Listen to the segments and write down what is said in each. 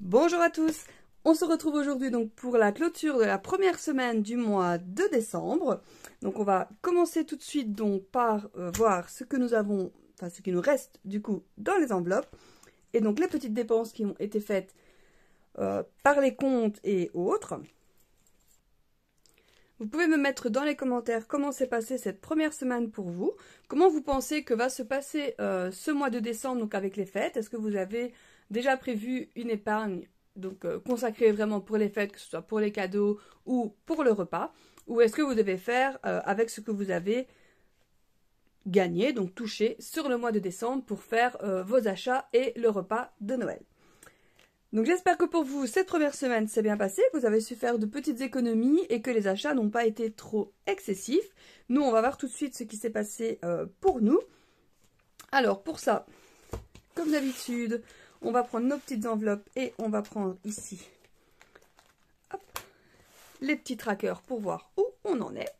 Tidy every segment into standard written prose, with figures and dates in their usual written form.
Bonjour à tous, on se retrouve aujourd'hui donc pour la clôture de la première semaine du mois de décembre. Donc on va commencer tout de suite donc par voir ce que nous avons, enfin ce qui nous reste du coup dans les enveloppes. Et donc les petites dépenses qui ont été faites par les comptes et autres. Vous pouvez me mettre dans les commentaires comment s'est passée cette première semaine pour vous. Comment vous pensez que va se passer ce mois de décembre donc avec les fêtes. Est-ce que vous avez déjà prévu une épargne donc consacrée vraiment pour les fêtes, que ce soit pour les cadeaux ou pour le repas? Ou est-ce que vous devez faire avec ce que vous avez gagné, donc touché sur le mois de décembre pour faire vos achats et le repas de Noël? Donc j'espère que pour vous, cette première semaine s'est bien passée, que vous avez su faire de petites économies et que les achats n'ont pas été trop excessifs. Nous, on va voir tout de suite ce qui s'est passé pour nous. Alors pour ça, comme d'habitude, on va prendre nos petites enveloppes et on va prendre ici hop, les petits trackers pour voir où on en est.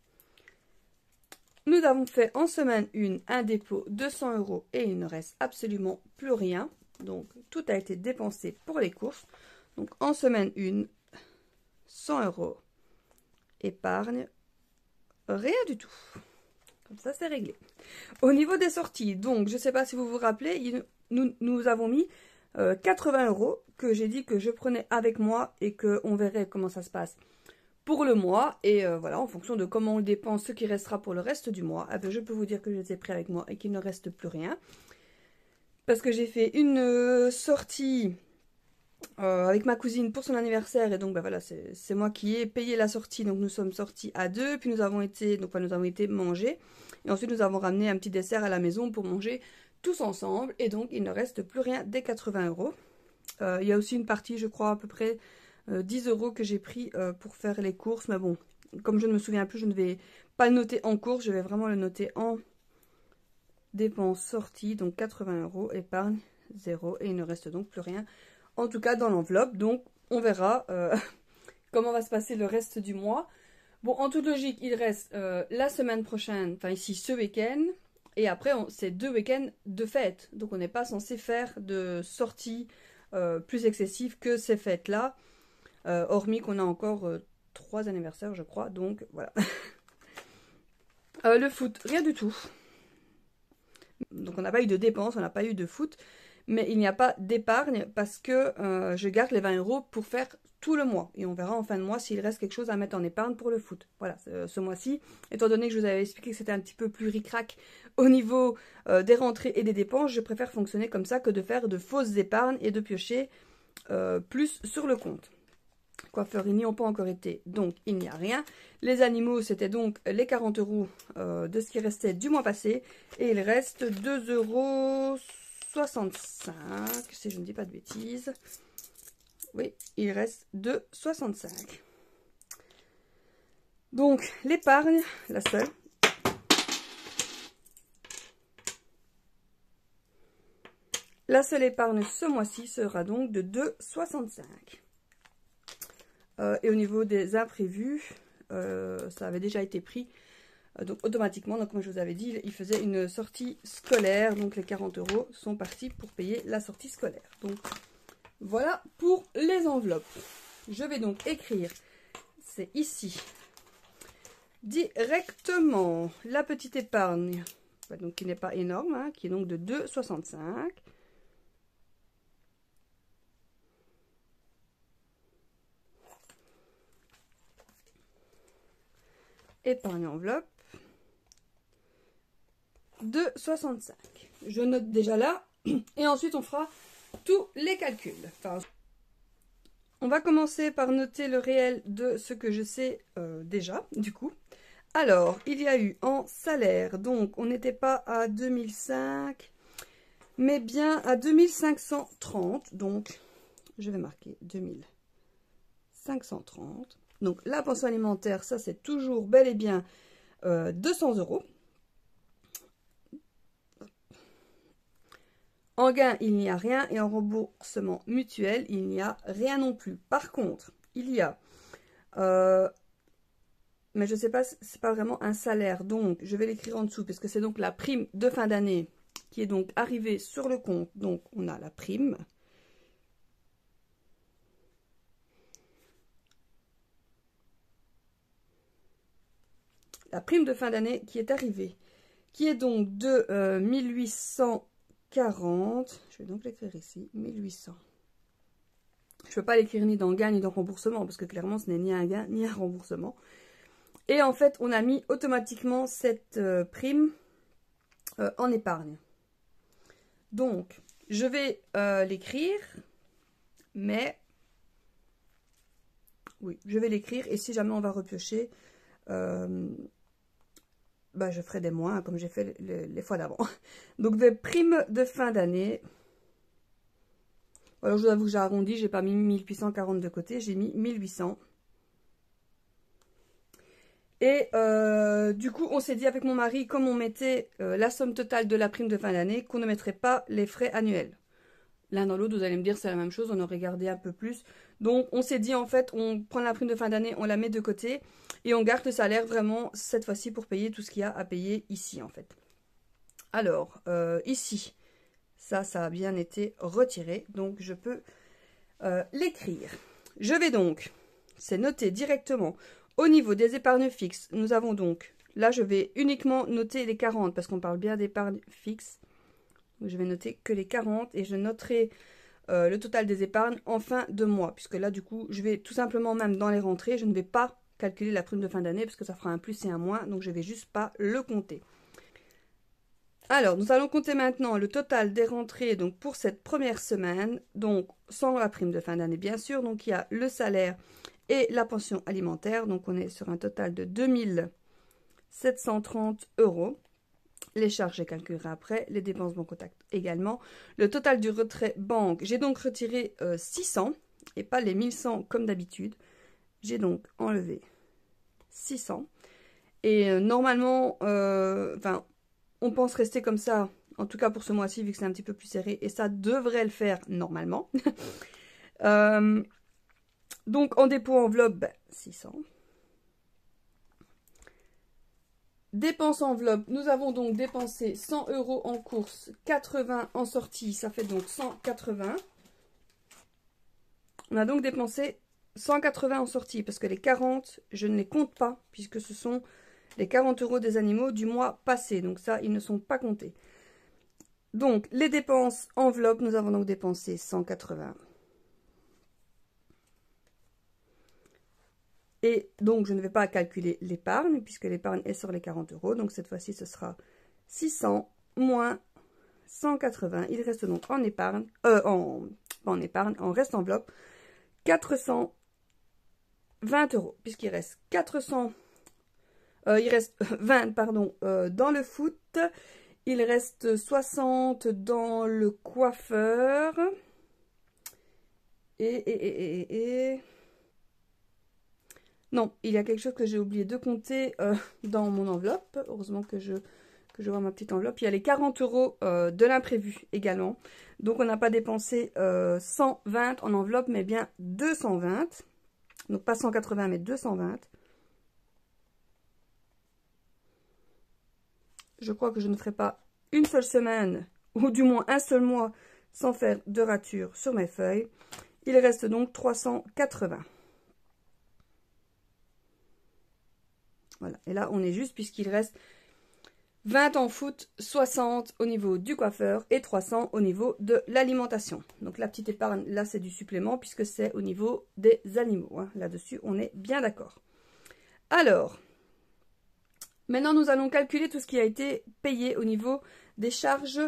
Nous avons fait en semaine 1 un dépôt de 100 € et il ne reste absolument plus rien. Donc tout a été dépensé pour les courses. Donc en semaine 1, 100 € épargne, rien du tout. Comme ça c'est réglé. Au niveau des sorties, donc je ne sais pas si vous vous rappelez, nous avons mis 80 € que j'ai dit que je prenais avec moi et qu'on verrait comment ça se passe pour le mois. Et voilà, en fonction de comment on dépense ce qui restera pour le reste du mois, eh bien, je peux vous dire que je les ai pris avec moi et qu'il ne reste plus rien. Parce que j'ai fait une sortie avec ma cousine pour son anniversaire. Et donc ben voilà, c'est moi qui ai payé la sortie. Donc nous sommes sortis à deux. Puis nous avons été manger. Et ensuite nous avons ramené un petit dessert à la maison pour manger tous ensemble. Et donc il ne reste plus rien des 80 €. Il y a aussi une partie, je crois, à peu près 10 € que j'ai pris pour faire les courses. Mais bon, comme je ne me souviens plus, je ne vais pas le noter en course. Je vais vraiment le noter en dépenses sorties. Donc 80 €, épargne 0. Et il ne reste donc plus rien, en tout cas dans l'enveloppe. Donc on verra comment va se passer le reste du mois. Bon, en toute logique, il reste la semaine prochaine, enfin ici ce week-end. Et après, c'est 2 week-ends de fête. Donc on n'est pas censé faire de sorties plus excessives que ces fêtes-là. Hormis qu'on a encore 3 anniversaires, je crois. Donc voilà. Le foot, rien du tout. Donc on n'a pas eu de dépenses, on n'a pas eu de foot. Mais il n'y a pas d'épargne parce que je garde les 20 € pour faire tout le mois. Et on verra en fin de mois s'il reste quelque chose à mettre en épargne pour le foot. Voilà, ce mois-ci, étant donné que je vous avais expliqué que c'était un petit peu plus ric-rac au niveau des rentrées et des dépenses, je préfère fonctionner comme ça que de faire de fausses épargnes et de piocher plus sur le compte. Coiffeurs, ils n'y ont pas encore été, donc il n'y a rien. Les animaux, c'était donc les 40 € de ce qui restait du mois passé. Et il reste 2,65 €, si je ne dis pas de bêtises. Oui, il reste 2,65 €. Donc, l'épargne, la seule. La seule épargne ce mois-ci sera donc de 2,65 €. Et au niveau des imprévus, ça avait déjà été pris. Donc automatiquement, donc, comme je vous avais dit, il faisait une sortie scolaire. Donc les 40 € sont partis pour payer la sortie scolaire. Donc voilà pour les enveloppes. Je vais donc écrire, c'est ici, directement la petite épargne, donc qui n'est pas énorme, hein, qui est donc de 2,65 €. Épargne enveloppe. 2,65 €. Je note déjà là et ensuite on fera tous les calculs. Enfin, on va commencer par noter le réel de ce que je sais déjà du coup. Alors, il y a eu en salaire, donc on n'était pas à 2005, mais bien à 2530. Donc, je vais marquer 2530. Donc, la pension alimentaire, ça c'est toujours bel et bien 200 €. En gain, il n'y a rien et en remboursement mutuel, il n'y a rien non plus. Par contre, il y a, mais je ne sais pas, c'est pas vraiment un salaire, donc je vais l'écrire en dessous parce que c'est donc la prime de fin d'année qui est donc arrivée sur le compte. Donc on a la prime la prime de fin d'année qui est arrivée, qui est donc de 1840. Je vais donc l'écrire ici, 1800. Je ne peux pas l'écrire ni dans gain ni dans remboursement, parce que clairement, ce n'est ni un gain ni un remboursement. Et en fait, on a mis automatiquement cette prime en épargne. Donc, je vais l'écrire, mais... Oui, je vais l'écrire, et si jamais on va repiocher, bah, je ferai des moins, comme j'ai fait les fois d'avant. Donc, des primes de fin d'année. Alors, je vous avoue que j'ai arrondi, j'ai pas mis 1840 de côté, j'ai mis 1800. Et du coup, on s'est dit avec mon mari, comme on mettait la somme totale de la prime de fin d'année, qu'on ne mettrait pas les frais annuels. L'un dans l'autre, vous allez me dire, c'est la même chose, on aurait gardé un peu plus. Donc, on s'est dit, en fait, on prend la prime de fin d'année, on la met de côté, et on garde le salaire vraiment, cette fois-ci, pour payer tout ce qu'il y a à payer ici, en fait. Alors, ici, ça a bien été retiré, donc je peux l'écrire. Je vais donc, c'est noté directement, au niveau des épargnes fixes, nous avons donc, là, je vais uniquement noter les 40, parce qu'on parle bien d'épargne fixe. Je vais noter que les 40 et je noterai le total des épargnes en fin de mois. Puisque là, du coup, je vais tout simplement, même dans les rentrées, je ne vais pas calculer la prime de fin d'année parce que ça fera un plus et un moins. Donc, je ne vais juste pas le compter. Alors, nous allons compter maintenant le total des rentrées donc pour cette première semaine. Donc, sans la prime de fin d'année, bien sûr. Donc, il y a le salaire et la pension alimentaire. Donc, on est sur un total de 2730 €. Les charges, je calculerai après. Les dépenses banque contact également. Le total du retrait banque, j'ai donc retiré 600 et pas les 1100 comme d'habitude. J'ai donc enlevé 600. Et normalement, on pense rester comme ça, en tout cas pour ce mois-ci, vu que c'est un petit peu plus serré. Et ça devrait le faire normalement. Donc, en dépôt enveloppe, 600. Dépenses enveloppe, nous avons donc dépensé 100 € en course, 80 en sortie, ça fait donc 180. On a donc dépensé 180 en sortie, parce que les 40, je ne les compte pas, puisque ce sont les 40 € des animaux du mois passé. Donc ça, ils ne sont pas comptés. Donc, les dépenses enveloppe, nous avons donc dépensé 180. Et donc, je ne vais pas calculer l'épargne, puisque l'épargne est sur les 40 €. Donc, cette fois-ci, ce sera 600 moins 180. Il reste donc en épargne, en reste enveloppe, 420 €, puisqu'il reste 20, pardon, dans le foot. Il reste 60 dans le coiffeur. Non, il y a quelque chose que j'ai oublié de compter dans mon enveloppe. Heureusement que je vois ma petite enveloppe. Il y a les 40 € de l'imprévu également. Donc, on n'a pas dépensé 120 en enveloppe, mais bien 220. Donc, pas 180, mais 220. Je crois que je ne ferai pas une seule semaine, ou du moins un seul mois, sans faire de rature sur mes feuilles. Il reste donc 380. Voilà, et là on est juste puisqu'il reste 20 en foot, 60 au niveau du coiffeur et 300 au niveau de l'alimentation. Donc la petite épargne, là c'est du supplément puisque c'est au niveau des animaux. Hein. Là-dessus, on est bien d'accord. Alors, maintenant nous allons calculer tout ce qui a été payé au niveau des charges.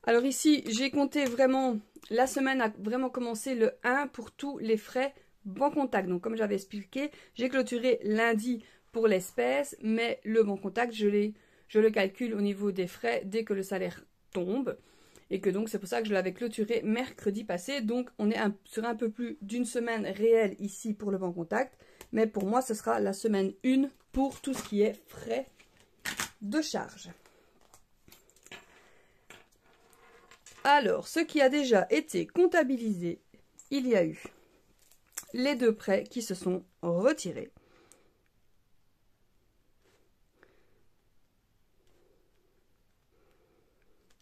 Alors ici, j'ai compté vraiment, la semaine a vraiment commencé le 1 pour tous les frais banque contact. Donc comme j'avais expliqué, j'ai clôturé lundi pour l'espèce, mais le banque contact, je le calcule au niveau des frais dès que le salaire tombe. Et que donc c'est pour ça que je l'avais clôturé mercredi passé. Donc on est sur un peu plus d'une semaine réelle ici pour le banque contact. Mais pour moi, ce sera la semaine 1 pour tout ce qui est frais de charge. Alors, ce qui a déjà été comptabilisé, il y a eu les 2 prêts qui se sont retirés.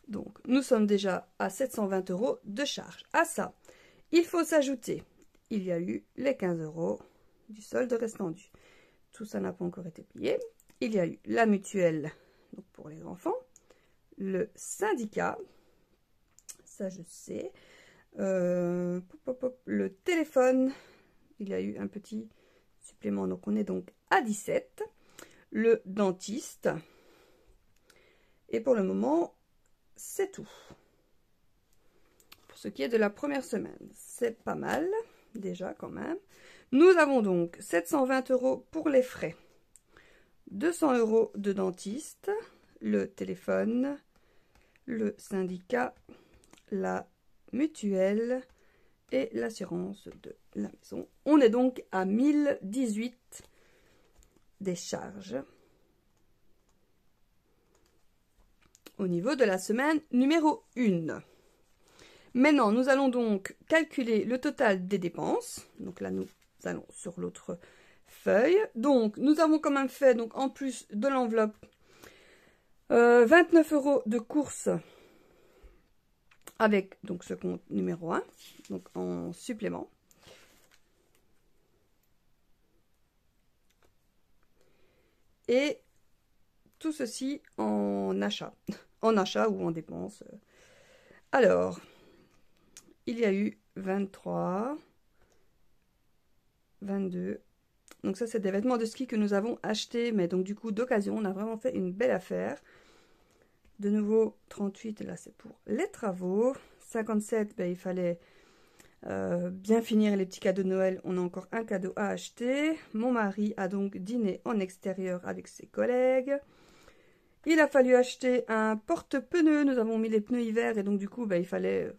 Donc, nous sommes déjà à 720 € de charge. À ça, il faut s'ajouter, il y a eu les 15 € du solde restant dû. Tout ça n'a pas encore été payé. il y a eu la mutuelle, donc pour les enfants, le syndicat, ça je sais, le téléphone, il y a eu un petit supplément, donc on est donc à 17, le dentiste, et pour le moment, c'est tout. Pour ce qui est de la première semaine, c'est pas mal, déjà quand même. Nous avons donc 720 € pour les frais, 200 € de dentiste, le téléphone, le syndicat, la mutuelle et l'assurance de la maison. On est donc à 1018 des charges au niveau de la semaine numéro 1. Maintenant, nous allons donc calculer le total des dépenses. Donc là, nous allons sur l'autre feuille. Donc, nous avons quand même fait, donc en plus de l'enveloppe, 29 € de courses avec donc ce compte numéro 1, donc en supplément. Et tout ceci en achat ou en dépenses. Alors, il y a eu 23, 22. Donc ça, c'est des vêtements de ski que nous avons achetés, mais donc du coup d'occasion. On a vraiment fait une belle affaire. De nouveau, 38, là c'est pour les travaux. 57, ben, il fallait bien finir les petits cadeaux de Noël. On a encore un cadeau à acheter. Mon mari a donc dîné en extérieur avec ses collègues. Il a fallu acheter un porte-pneus. Nous avons mis les pneus hiver et donc du coup, ben, il fallait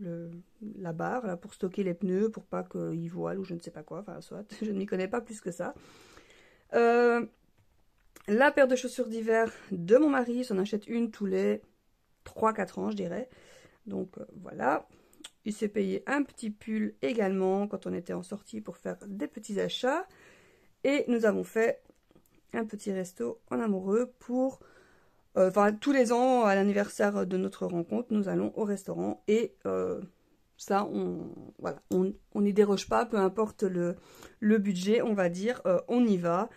la barre là, pour stocker les pneus, pour pas qu'ils voilent ou je ne sais pas quoi. Enfin, soit, je ne m'y connais pas plus que ça. La paire de chaussures d'hiver de mon mari, s'en achète une tous les 3-4 ans, je dirais. Donc voilà. Il s'est payé un petit pull également quand on était en sortie pour faire des petits achats. Et nous avons fait un petit resto en amoureux pour... Enfin, tous les ans, à l'anniversaire de notre rencontre, nous allons au restaurant. Et ça, voilà, on n'y déroge pas, peu importe le budget, on va dire, on y va.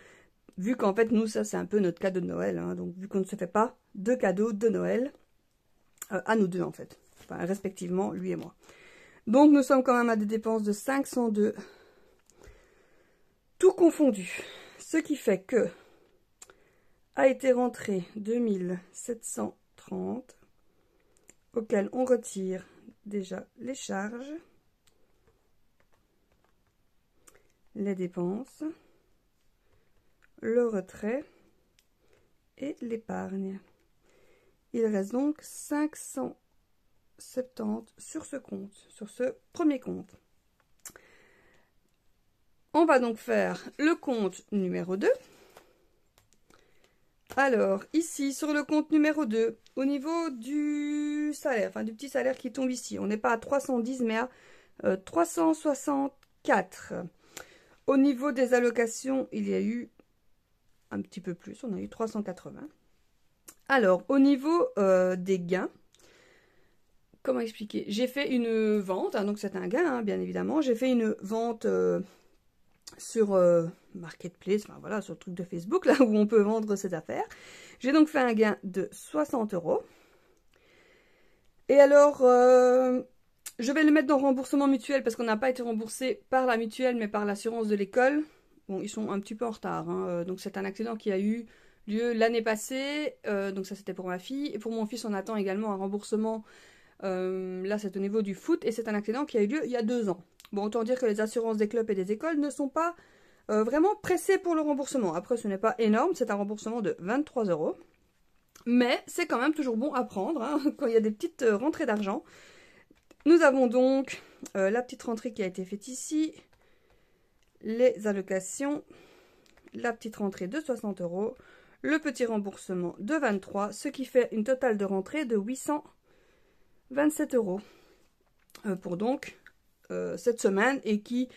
Vu qu'en fait, nous, ça, c'est un peu notre cadeau de Noël. Hein, donc, vu qu'on ne se fait pas de cadeaux de Noël, à nous deux, en fait. Enfin, respectivement, lui et moi. Donc, nous sommes quand même à des dépenses de 502, tout confondu. Ce qui fait que a été rentré 2730, auquel on retire déjà les charges, les dépenses, le retrait et l'épargne. Il reste donc 570 sur ce compte, sur ce premier compte. On va donc faire le compte numéro 2. Alors, ici, sur le compte numéro 2, au niveau du salaire, enfin du petit salaire qui tombe ici, on n'est pas à 310, mais à 364. Au niveau des allocations, il y a eu un petit peu plus, on a eu 380. Alors, au niveau des gains, comment expliquer? J'ai fait une vente, hein, donc c'est un gain, hein, bien évidemment. J'ai fait une vente sur Marketplace, enfin voilà, sur le truc de Facebook, là où on peut vendre ses affaires. J'ai donc fait un gain de 60 €. Et alors, je vais le mettre dans remboursement mutuel parce qu'on n'a pas été remboursé par la mutuelle, mais par l'assurance de l'école. Bon, ils sont un petit peu en retard, hein. Donc c'est un accident qui a eu lieu l'année passée, donc ça c'était pour ma fille. Et pour mon fils, on attend également un remboursement, là c'est au niveau du foot, et c'est un accident qui a eu lieu il y a 2 ans. Bon, autant dire que les assurances des clubs et des écoles ne sont pas vraiment pressées pour le remboursement. Après, ce n'est pas énorme, c'est un remboursement de 23 €. Mais c'est quand même toujours bon à prendre, hein, quand il y a des petites rentrées d'argent. Nous avons donc la petite rentrée qui a été faite ici, les allocations, la petite rentrée de 60 €, le petit remboursement de 23, ce qui fait une totale de rentrée de 827 € pour donc cette semaine, et qui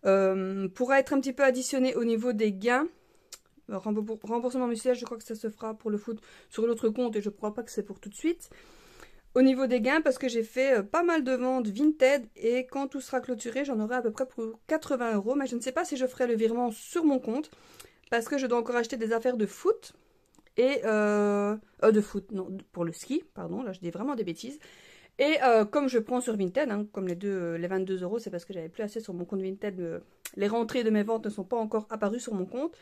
pourra être un petit peu additionné au niveau des gains. Remboursement mutuel, je crois que ça se fera pour le foot sur l'autre compte, et je ne crois pas que c'est pour tout de suite. Au niveau des gains, parce que j'ai fait pas mal de ventes Vinted, et quand tout sera clôturé, j'en aurai à peu près pour 80 €, mais je ne sais pas si je ferai le virement sur mon compte, parce que je dois encore acheter des affaires de foot. Et de foot, non, pour le ski, pardon, là je dis vraiment des bêtises. Et comme je prends sur Vinted, hein, comme les 22 €, c'est parce que j'avais plus assez sur mon compte Vinted. Les rentrées de mes ventes ne sont pas encore apparues sur mon compte.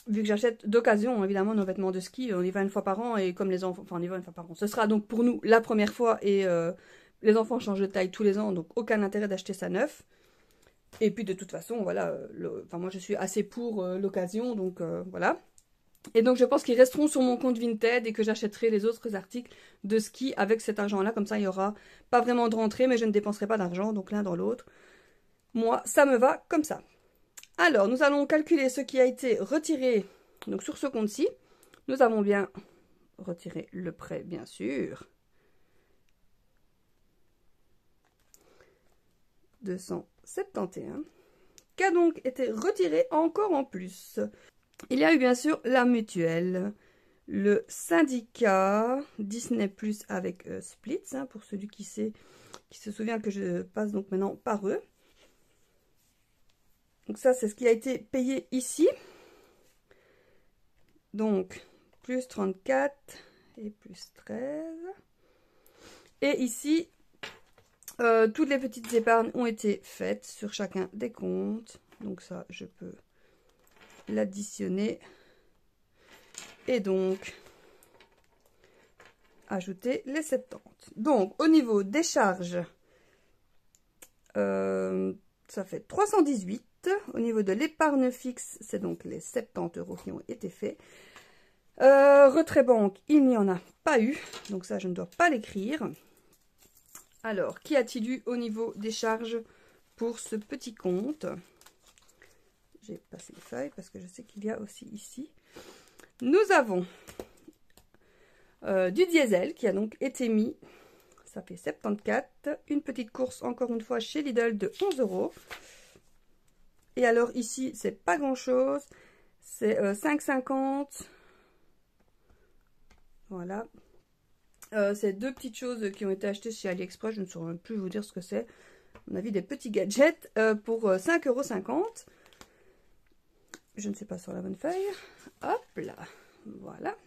Vu que j'achète d'occasion, évidemment, nos vêtements de ski, on y va une fois par an. Et comme les enfants, enfin on y va une fois par an. Ce sera donc pour nous la première fois. Et les enfants changent de taille tous les ans, donc aucun intérêt d'acheter ça neuf. Et puis de toute façon, voilà, moi je suis assez pour l'occasion, donc voilà. Et donc je pense qu'ils resteront sur mon compte Vinted et que j'achèterai les autres articles de ski avec cet argent-là. Comme ça, il n'y aura pas vraiment de rentrée, mais je ne dépenserai pas d'argent, donc l'un dans l'autre. Moi, ça me va comme ça. Alors, nous allons calculer ce qui a été retiré. Donc sur ce compte-ci, nous avons bien retiré le prêt, bien sûr. 271, qui a donc été retiré encore en plus. Il y a eu bien sûr la mutuelle, le syndicat, Disney Plus avec Splits, hein, pour celui qui se souvient que je passe donc maintenant par eux. Donc ça, c'est ce qui a été payé ici. Donc, plus 34 et plus 13. Et ici, toutes les petites épargnes ont été faites sur chacun des comptes. Donc ça, je peux l'additionner. Et donc, ajouter les 70. Donc, au niveau des charges, ça fait 318. Au niveau de l'épargne fixe, c'est donc les 70 € qui ont été faits. Retrait banque, il n'y en a pas eu. Donc ça, je ne dois pas l'écrire. Alors, qu'y a-t-il eu au niveau des charges pour ce petit compte? J'ai passé les feuilles parce que je sais qu'il y a aussi ici. Nous avons du diesel qui a donc été mis. Ça fait 74. Une petite course, encore une fois, chez Lidl de 11 €. Et alors ici, c'est pas grand-chose. C'est 5,50. Voilà. C'est deux petites choses qui ont été achetées chez AliExpress. Je ne saurais même plus vous dire ce que c'est. À mon avis, des petits gadgets pour 5,50 €. Je ne sais pas sur la bonne feuille. Hop là. Voilà.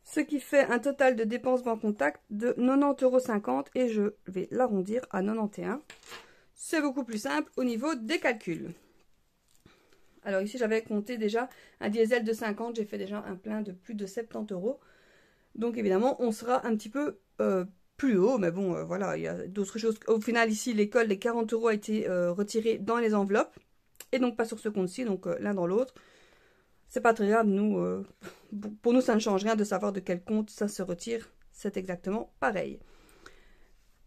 Ce qui fait un total de dépenses banque contact de 90,50 € et je vais l'arrondir à 91. C'est beaucoup plus simple au niveau des calculs. Alors ici, j'avais compté déjà un diesel de 50. J'ai fait déjà un plein de plus de 70 €. Donc évidemment, on sera un petit peu plus haut. Mais bon, voilà, il y a d'autres choses. Au final, ici, l'école, les 40 € a été retirés dans les enveloppes. Et donc pas sur ce compte-ci, donc l'un dans l'autre. C'est pas très grave, nous, pour nous, ça ne change rien de savoir de quel compte ça se retire. C'est exactement pareil.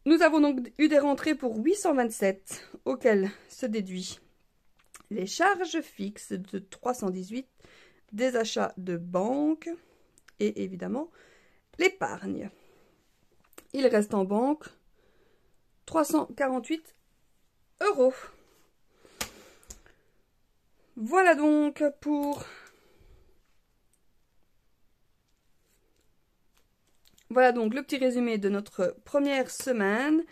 Nous avons donc eu des rentrées pour 827, auxquelles se déduit les charges fixes de 318, des achats de banque et évidemment l'épargne. Il reste en banque 348 €. Voilà donc pour... Voilà donc le petit résumé de notre première semaine.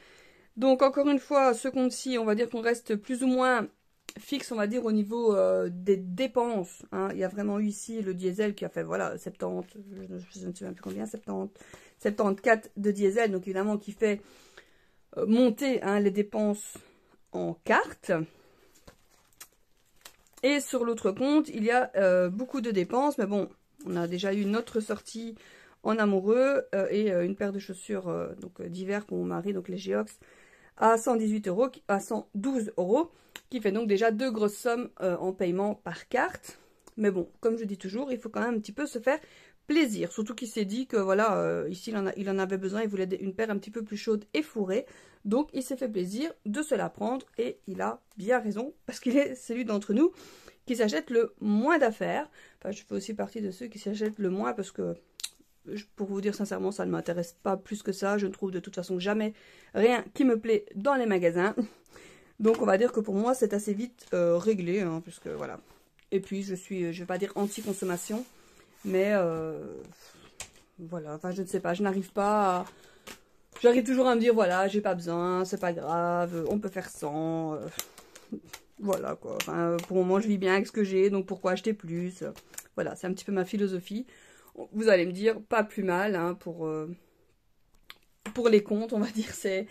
Donc encore une fois, ce compte-ci, on va dire qu'on reste plus ou moins fixe, on va dire, au niveau des dépenses. Hein. Il y a vraiment eu ici le diesel qui a fait, voilà, 70, je ne sais même plus combien, 70, 74 de diesel. Donc évidemment qui fait monter hein, les dépenses en carte. Et sur l'autre compte, il y a beaucoup de dépenses. Mais bon, on a déjà eu notre sortie en amoureux et une paire de chaussures d'hiver pour mon mari, donc les Geox, à 118 €, à 112 €, qui fait donc déjà deux grosses sommes en paiement par carte. Mais bon, comme je dis toujours, il faut quand même un petit peu se faire plaisir. Surtout qu'il s'est dit que voilà, ici il en avait besoin, il voulait une paire un petit peu plus chaude et fourrée. Donc il s'est fait plaisir de se la prendre et il a bien raison parce qu'il est celui d'entre nous qui s'achète le moins d'affaires. Enfin, je fais aussi partie de ceux qui s'achètent le moins parce que, pour vous dire sincèrement, ça ne m'intéresse pas plus que ça. Je ne trouve de toute façon jamais rien qui me plaît dans les magasins. Donc on va dire que pour moi c'est assez vite réglé, hein, puisque voilà. Et puis je vais pas dire anti-consommation, mais voilà, enfin je ne sais pas, je n'arrive pas à... J'arrive toujours à me dire, voilà, j'ai pas besoin, c'est pas grave, on peut faire sans. Voilà quoi. Enfin, pour le moment, je vis bien avec ce que j'ai, donc pourquoi acheter plus? Voilà, c'est un petit peu ma philosophie. Vous allez me dire, pas plus mal, hein, pour les comptes, on va dire, c'est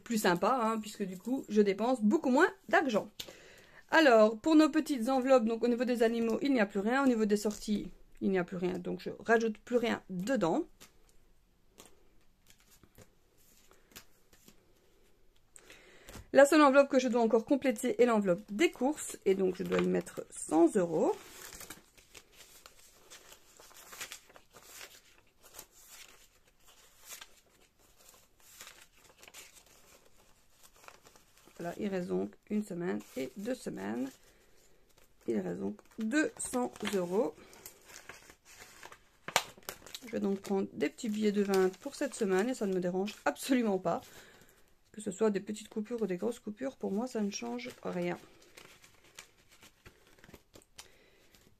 plus sympa, hein, puisque du coup, je dépense beaucoup moins d'argent. Alors, pour nos petites enveloppes, donc au niveau des animaux, il n'y a plus rien. Au niveau des sorties, il n'y a plus rien, donc je rajoute plus rien dedans. La seule enveloppe que je dois encore compléter est l'enveloppe des courses, et donc je dois y mettre 100 €. Voilà, il reste donc une semaine et 2 semaines. Il reste donc 200 €. Je vais donc prendre des petits billets de 20 pour cette semaine et ça ne me dérange absolument pas. Que ce soit des petites coupures ou des grosses coupures, pour moi ça ne change rien.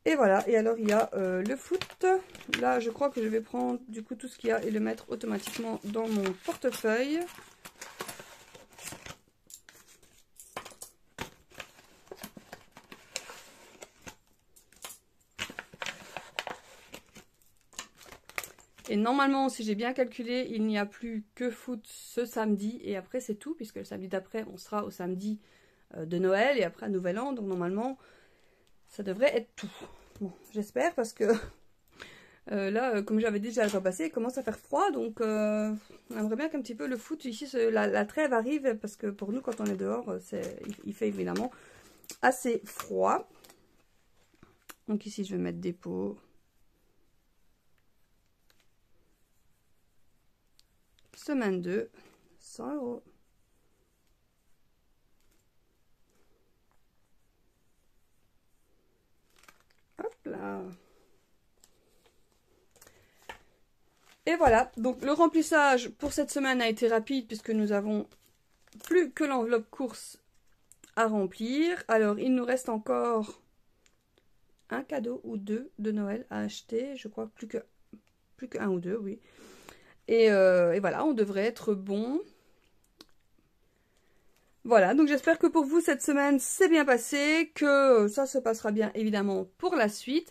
Et voilà, et alors il y a le foot. Là je crois que je vais prendre du coup tout ce qu'il y a et le mettre automatiquement dans mon portefeuille. Et normalement, si j'ai bien calculé, il n'y a plus que foot ce samedi. Et après, c'est tout, puisque le samedi d'après, on sera au samedi de Noël et après Nouvel An. Donc normalement, ça devrait être tout. Bon, j'espère, parce que là, comme j'avais dit déjà la fois passée, il commence à faire froid. Donc on aimerait bien qu'un petit peu le foot, ici, la trêve arrive. Parce que pour nous, quand on est dehors, il fait évidemment assez froid. Donc ici, je vais mettre des pots. Semaine 2, 100 €. Hop là. Et voilà, donc le remplissage pour cette semaine a été rapide puisque nous avons plus que l'enveloppe course à remplir. Alors il nous reste encore un cadeau ou deux de Noël à acheter. Je crois plus que un ou deux, oui. Et voilà, on devrait être bon. Voilà, donc j'espère que pour vous, cette semaine, c'est bien passé, que ça se passera bien, évidemment, pour la suite,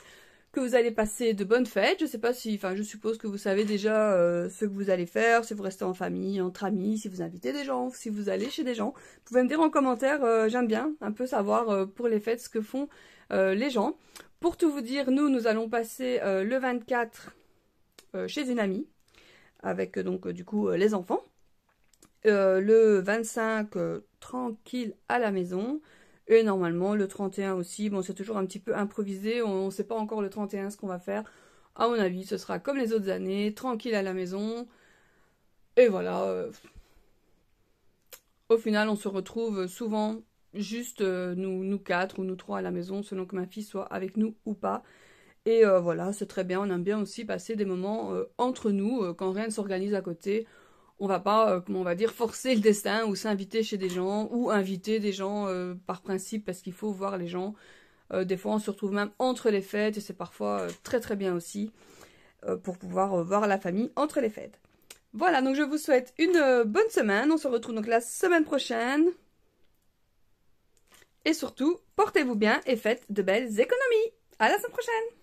que vous allez passer de bonnes fêtes. Je sais pas si, enfin, je suppose que vous savez déjà ce que vous allez faire, si vous restez en famille, entre amis, si vous invitez des gens, si vous allez chez des gens. Vous pouvez me dire en commentaire, j'aime bien un peu savoir pour les fêtes ce que font les gens. Pour tout vous dire, nous allons passer le 24 chez une amie, avec donc du coup les enfants. Le 25 tranquille à la maison, et normalement le 31 aussi. Bon, c'est toujours un petit peu improvisé, on ne sait pas encore le 31 ce qu'on va faire. À mon avis, ce sera comme les autres années, tranquille à la maison. Et voilà, au final on se retrouve souvent juste nous quatre ou nous trois à la maison, selon que ma fille soit avec nous ou pas. Et voilà, c'est très bien, on aime bien aussi passer des moments entre nous, quand rien ne s'organise à côté. On va pas, comment on va dire, forcer le destin ou s'inviter chez des gens ou inviter des gens par principe parce qu'il faut voir les gens. Des fois, on se retrouve même entre les fêtes et c'est parfois très très bien aussi pour pouvoir voir la famille entre les fêtes. Voilà, donc je vous souhaite une bonne semaine. On se retrouve donc la semaine prochaine. Et surtout, portez-vous bien et faites de belles économies. À la semaine prochaine!